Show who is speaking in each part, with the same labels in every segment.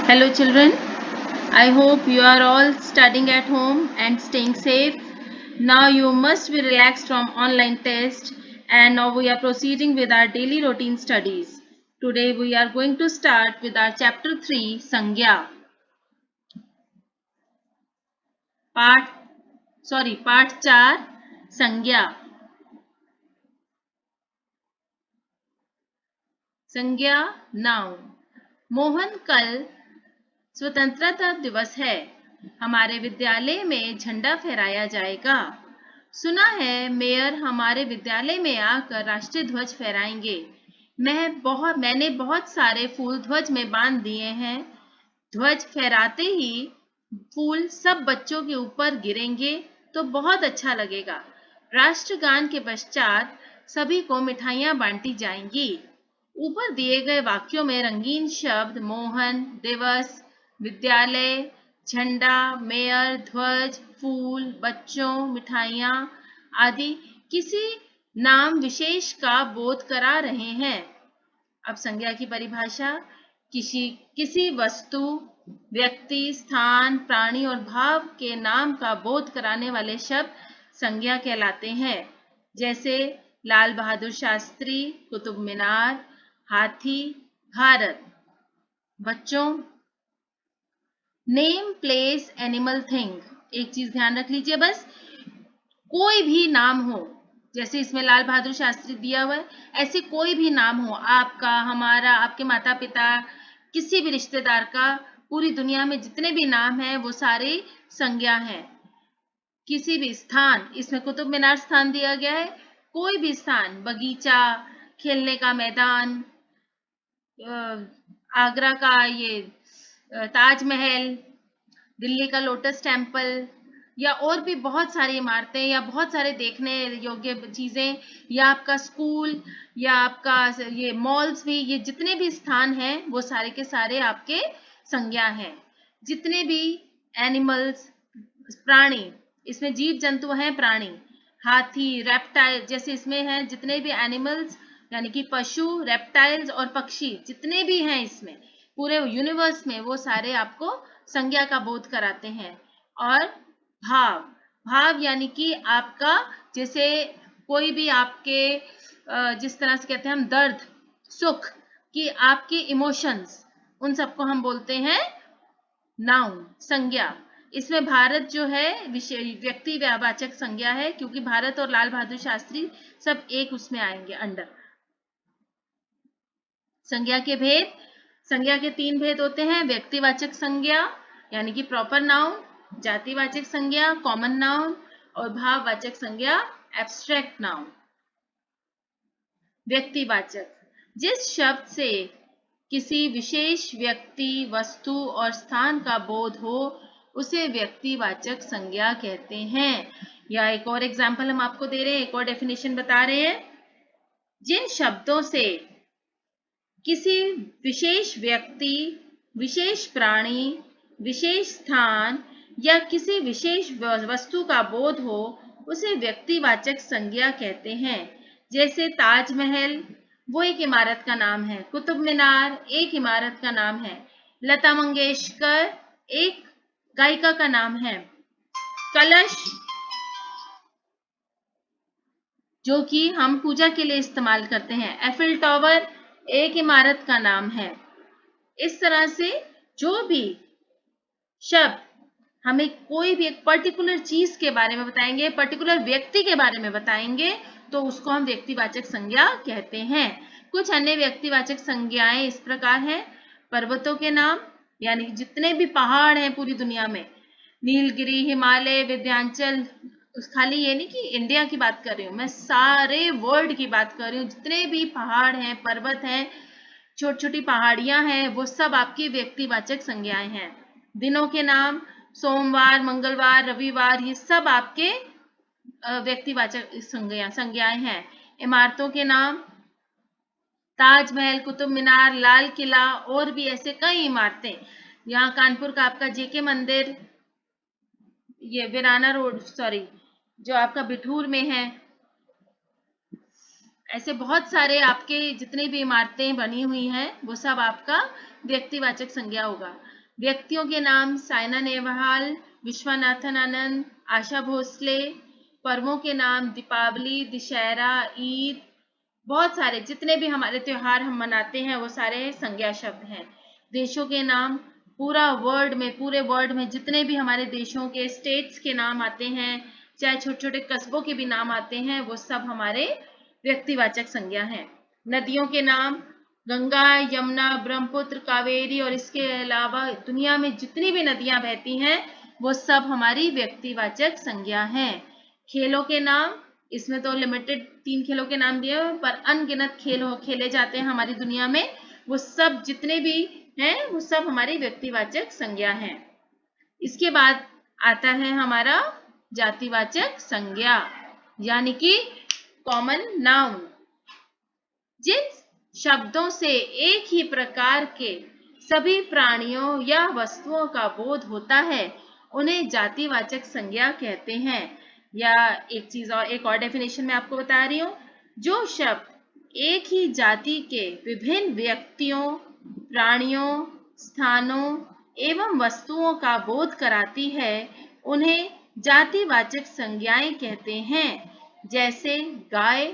Speaker 1: Hello children, I hope you are all studying at home and staying safe. Now you must be relaxed from online test and now we are proceeding with our daily routine studies. Today we are going to start with our chapter 3 Sangya. Part 4 Sangya. संज्ञा noun. Mohan कल स्वतंत्रता दिवस है. हमारे विद्यालय में झंडा फहराया जाएगा. सुना है मेयर हमारे विद्यालय में आकर राष्ट्रीय ध्वज फहराएंगे. मैंने बहुत सारे फूल ध्वज में बांध दिए हैं. ध्वज फहराते ही फूल सब बच्चों के ऊपर गिरेंगे तो बहुत अच्छा लगेगा. राष्ट्रगान के पश्चात सभी को मिठाइयां बांटी जाएंगी. ऊपर दिए गए वाक्यों में रंगीन शब्द मोहन, दिवस, विद्यालय, झंडा, मेयर, ध्वज, फूल, बच्चों, मिठाइयाँ आदि किसी नाम विशेष का बोध करा रहे हैं. अब संज्ञा की परिभाषा. किसी वस्तु, व्यक्ति, स्थान, प्राणी और भाव के नाम का बोध कराने वाले शब्द संज्ञा कहलाते हैं. जैसे लाल बहादुर शास्त्री, कुतुब मीनार, हाथी, भारत. बच्चों, नेम, प्लेस, एनिमल, थिंग. एक चीज ध्यान रख लीजिए बस, कोई भी नाम हो, जैसे इसमें लाल बहादुर शास्त्री दिया हुआ है, ऐसे कोई भी नाम हो, आपका, हमारा, आपके माता पिता, किसी भी रिश्तेदार का, पूरी दुनिया में जितने भी नाम हैं वो सारे संज्ञा हैं. किसी भी स्थान, इसमें कुतुब मीनार स्थान दिया गया है. कोई भी स्थान, बगीचा, खेलने का मैदान, आगरा का ये ताजमहल, दिल्ली का लोटस टेम्पल, या और भी बहुत सारी इमारतें या बहुत सारे देखने योग्य चीजें, या आपका स्कूल, या आपका ये मॉल्स भी, ये जितने भी स्थान हैं वो सारे के सारे आपके संज्ञा हैं. जितने भी एनिमल्स, प्राणी, इसमें जीव जंतु हैं, प्राणी, हाथी, रेप्टाइल, जैसे इसमें हैं जितने भी एनिमल्स यानी कि पशु, रेप्टाइल्स और पक्षी जितने भी हैं इसमें पूरे यूनिवर्स में, वो सारे आपको संज्ञा का बोध कराते हैं. और भाव यानी कि आपका, जैसे कोई भी आपके जिस तरह से कहते हैं हम दर्द, सुख कि आपके इमोशंस, उन सबको हम बोलते हैं नाउन, संज्ञा. इसमें भारत जो है व्यक्तिवाचक संज्ञा है, क्योंकि भारत और लाल बहादुर शास्त्री सब एक उसमें आएंगे अंडर. संज्ञा के भेद. संज्ञा के 3 भेद होते हैं. व्यक्तिवाचक संज्ञा यानी कि प्रॉपर नाउन, जातिवाचक संज्ञा कॉमन नाउन, और भाववाचक संज्ञा एब्स्ट्रैक्ट नाउन. व्यक्तिवाचक, जिस शब्द से किसी विशेष व्यक्ति, वस्तु और स्थान का बोध हो उसे व्यक्तिवाचक संज्ञा कहते हैं. या एक और एग्जाम्पल हम आपको दे रहे हैं, एक और डेफिनेशन बता रहे हैं. जिन शब्दों से किसी विशेष व्यक्ति, विशेष प्राणी, विशेष स्थान या किसी विशेष वस्तु का बोध हो उसे व्यक्तिवाचक संज्ञा कहते हैं. जैसे ताजमहल वो एक इमारत का नाम है, कुतुब मीनार एक इमारत का नाम है, लता मंगेशकर एक गायिका का नाम है, कलश जो कि हम पूजा के लिए इस्तेमाल करते हैं, एफिल टावर एक इमारत का नाम है. इस तरह से जो भी शब्द हमें कोई भी एक पर्टिकुलर चीज के बारे में बताएंगे, पर्टिकुलर व्यक्ति के बारे में बताएंगे, तो उसको हम व्यक्तिवाचक संज्ञा कहते हैं. कुछ अन्य व्यक्तिवाचक संज्ञाएं इस प्रकार हैं. पर्वतों के नाम, यानी जितने भी पहाड़ हैं पूरी दुनिया में, नीलगिरी, हिमालय, विंध्याचल, खाली ये नहीं कि इंडिया की बात कर रही हूँ, मैं सारे वर्ल्ड की बात कर रही हूँ. जितने भी पहाड़ हैं, पर्वत हैं, छोटी छोटी पहाड़ियां हैं, वो सब आपकी व्यक्तिवाचक संज्ञाएं हैं. दिनों के नाम, सोमवार, मंगलवार, रविवार, ये सब आपके व्यक्तिवाचक संज्ञाएं हैं. इमारतों के नाम, ताजमहल, कुतुब मीनार, लाल किला और भी ऐसे कई इमारतें. यहाँ कानपुर का आपका जेके मंदिर, ये वीराना रोड, सॉरी, जो आपका बिठूर में है, ऐसे बहुत सारे आपके जितने भी इमारतें बनी हुई हैं वो सब आपका व्यक्तिवाचक संज्ञा होगा. व्यक्तियों के नाम साइना नेहवाल, विश्वनाथन आनंद, आशा भोसले। पर्वों के नाम दीपावली, दशहरा, ईद, बहुत सारे जितने भी हमारे त्योहार हम मनाते हैं वो सारे संज्ञा शब्द हैं। देशों के नाम, पूरे वर्ल्ड में जितने भी हमारे देशों के स्टेट्स के नाम आते हैं, चाहे छोटे छोटे कस्बों के भी नाम आते हैं, वो सब हमारे व्यक्तिवाचक संज्ञा हैं। नदियों के नाम गंगा, यमुना, ब्रह्मपुत्र, कावेरी और इसके अलावा दुनिया में जितनी भी नदियां बहती हैं वो सब हमारी व्यक्तिवाचक संज्ञा हैं। खेलों के नाम, इसमें तो लिमिटेड 3 खेलों के नाम दिए हुए पर अनगिनत खेल खेले जाते हैं हमारी दुनिया में, वो सब जितने भी हैं वो सब हमारी व्यक्तिवाचक संज्ञा हैं। इसके बाद आता है हमारा जातिवाचक संज्ञा यानी कि कॉमन नाउन। जिन शब्दों से एक ही प्रकार के सभी प्राणियों या वस्तुओं का बोध होता है उन्हें जातिवाचक संज्ञा कहते हैं। या एक और डेफिनेशन मैं आपको बता रही हूँ, जो शब्द एक ही जाति के विभिन्न व्यक्तियों, प्राणियों, स्थानों एवं वस्तुओं का बोध कराती है उन्हें जातिवाचक संज्ञाएं कहते हैं। जैसे गाय,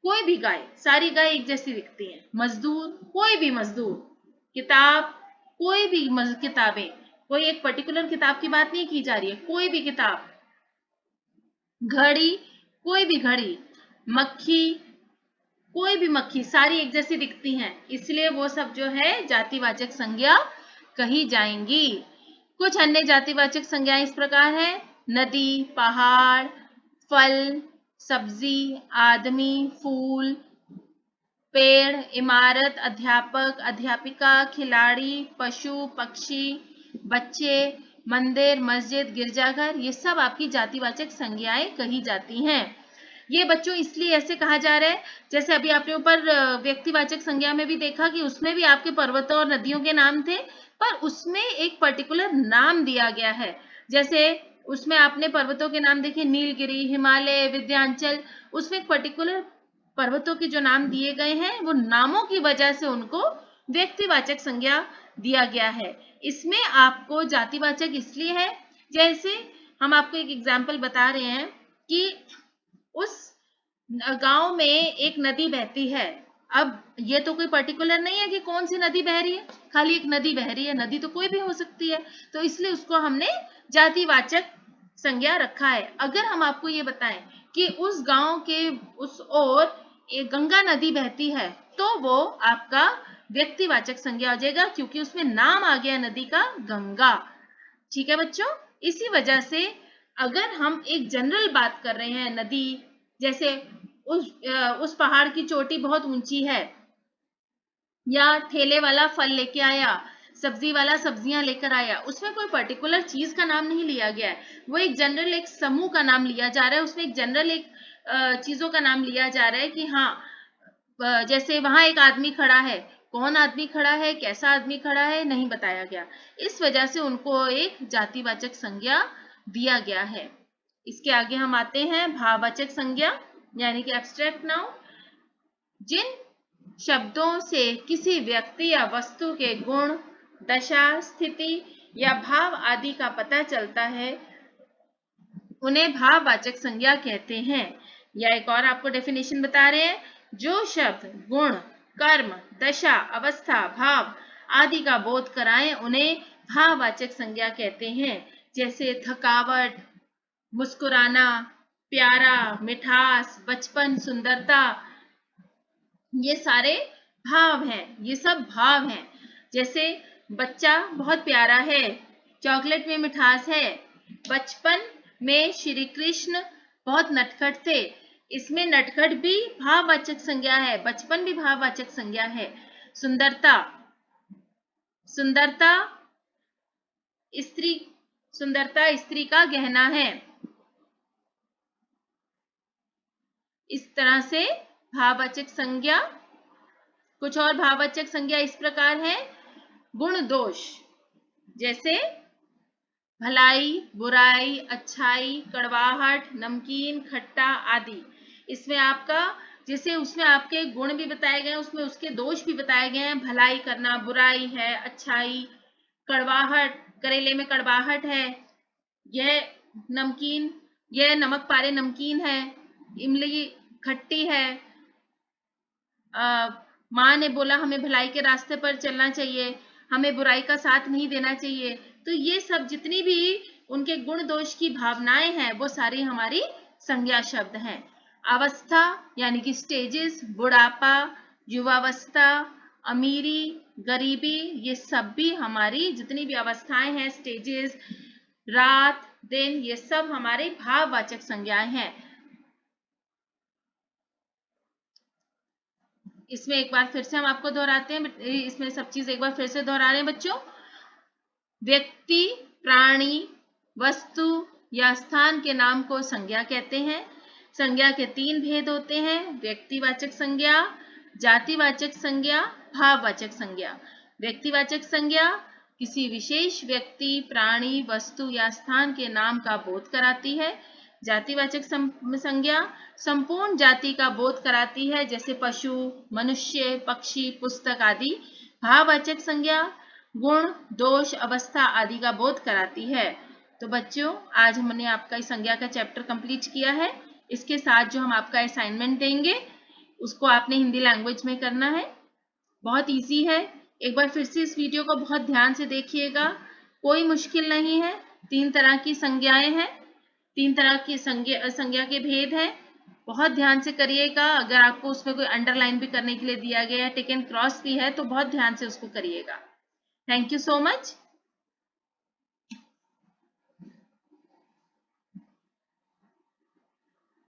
Speaker 1: कोई भी गाय, सारी गाय एक जैसी दिखती हैं। मजदूर, कोई भी मजदूर। किताब, कोई भी किताबें, कोई एक पर्टिकुलर किताब की बात नहीं की जा रही है, कोई भी किताब। घड़ी, कोई भी घड़ी। मक्खी, कोई भी मक्खी, सारी एक जैसी दिखती हैं, इसलिए वो सब जो है जातिवाचक संज्ञा कही जाएंगी। कुछ अन्य जातिवाचक संज्ञाएं इस प्रकार है, नदी, पहाड़, फल, सब्जी, आदमी, फूल, पेड़, इमारत, अध्यापक, अध्यापिका, खिलाड़ी, पशु, पक्षी, बच्चे, मंदिर, मस्जिद, गिरजाघर, ये सब आपकी जातिवाचक संज्ञाएं कही जाती हैं। ये बच्चों इसलिए ऐसे कहा जा रहा है, जैसे अभी आपने ऊपर व्यक्तिवाचक संज्ञा में भी देखा कि उसमें भी आपके पर्वतों और नदियों के नाम थे, पर उसमें एक पर्टिकुलर नाम दिया गया है। जैसे उसमें आपने पर्वतों के नाम देखे, नीलगिरी, हिमालय, विंध्याचल, उसमें एक पर्टिकुलर पर्वतों के जो नाम दिए गए हैं वो नामों की वजह से उनको व्यक्तिवाचक संज्ञा दिया गया है। इसमें आपको जातिवाचक इसलिए है, जैसे हम आपको एक एग्जाम्पल बता रहे हैं कि उस गांव में एक नदी बहती है। अब ये तो कोई पर्टिकुलर नहीं है कि कौन सी नदी बह रही है, खाली एक नदी बह रही है, नदी तो कोई भी हो सकती है, तो इसलिए उसको हमने जातिवाचक संज्ञा रखा है। अगर हम आपको ये बताएं कि उस गांव के उस ओर एक गंगा नदी बहती है, तो वो आपका व्यक्तिवाचक संज्ञा हो जाएगा, क्योंकि उसमें नाम आ गया नदी का, गंगा। ठीक है बच्चों, इसी वजह से अगर हम एक जनरल बात कर रहे हैं, नदी, जैसे उस पहाड़ की चोटी बहुत ऊंची है, या ठेले वाला फल लेके आया, सब्जी वाला सब्जियां लेकर आया, उसमें कोई पर्टिकुलर चीज का नाम नहीं लिया गया है, वो एक जनरल एक समूह का नाम लिया जा रहा है, उसमें एक जनरल एक चीजों का नाम लिया जा रहा है कि हाँ जैसे वहां एक आदमी खड़ा है, कौन आदमी खड़ा है, कैसा आदमी खड़ा है, नहीं बताया गया, इस वजह से उनको एक जातिवाचक संज्ञा दिया गया है। इसके आगे हम आते हैं भाववाचक संज्ञा यानी कि एब्स्ट्रैक्ट नाउन। जिन शब्दों से किसी व्यक्ति या वस्तु के गुण, दशा, स्थिति या भाव आदि का पता चलता है उन्हें भाववाचक संज्ञा कहते हैं। या एक और आपको डेफिनेशन बता रहे हैं, जो शब्द गुण, कर्म, दशा, अवस्था, भाव आदि का बोध कराएं उन्हें भाववाचक संज्ञा कहते हैं। जैसे थकावट, मुस्कुराना, प्यारा, मिठास, बचपन, सुंदरता, ये सारे भाव हैं, ये सब भाव हैं। जैसे बच्चा बहुत प्यारा है, चॉकलेट में मिठास है, बचपन में श्री कृष्ण बहुत नटखट थे, इसमें नटखट भी भाववाचक संज्ञा है, बचपन भी भाववाचक संज्ञा है। सुंदरता, सुंदरता स्त्री, सुंदरता स्त्री का गहना है। इस तरह से भाववाचक संज्ञा, कुछ और भाववाचक संज्ञा इस प्रकार है, गुण दोष, जैसे भलाई, बुराई, अच्छाई, कड़वाहट, नमकीन, खट्टा आदि। इसमें आपका जैसे उसमें आपके गुण भी बताए गए हैं, उसमें उसके दोष भी बताए गए हैं, भलाई करना, बुराई है, अच्छाई, कड़वाहट, करेले में कड़वाहट है, यह नमकीन, यह नमक पारे नमकीन है, इमली खट्टी है, माँ ने बोला हमें भलाई के रास्ते पर चलना चाहिए, हमें बुराई का साथ नहीं देना चाहिए। तो ये सब जितनी भी उनके गुण दोष की भावनाएं हैं वो सारी हमारी संज्ञा शब्द हैं। अवस्था यानी कि स्टेजेस, बुढ़ापा, युवावस्था, अमीरी, गरीबी, ये सब भी हमारी जितनी भी अवस्थाएं हैं, स्टेजेस, रात दिन, ये सब हमारे भाववाचक संज्ञाएं हैं। इसमें एक बार फिर से हम आपको दोहराते हैं, इसमें सब चीज एक बार फिर से दोहरा रहे हैं बच्चों। व्यक्ति, प्राणी, वस्तु या स्थान के नाम को संज्ञा कहते हैं। संज्ञा के 3 भेद होते हैं, व्यक्तिवाचक संज्ञा, जातिवाचक संज्ञा, भाववाचक संज्ञा। व्यक्तिवाचक संज्ञा किसी विशेष व्यक्ति, प्राणी, वस्तु या स्थान के नाम का बोध कराती है। जातिवाचक संज्ञा संपूर्ण जाति का बोध कराती है, जैसे पशु, मनुष्य, पक्षी, पुस्तक आदि। भाववाचक संज्ञा गुण, दोष, अवस्था आदि का बोध कराती है। तो बच्चों, आज हमने आपका इस संज्ञा का चैप्टर कंप्लीट किया है। इसके साथ जो हम आपका असाइनमेंट देंगे उसको आपने हिंदी लैंग्वेज में करना है। बहुत इजी है, एक बार फिर से इस वीडियो को बहुत ध्यान से देखिएगा, कोई मुश्किल नहीं है। 3 तरह की संज्ञाएं हैं, 3 तरह की संज्ञा के भेद हैं। बहुत ध्यान से करिएगा। अगर आपको उसमें कोई अंडरलाइन भी करने के लिए दिया गया है, टिक एंड क्रॉस भी है, तो बहुत ध्यान से उसको करिएगा। Thank you so much.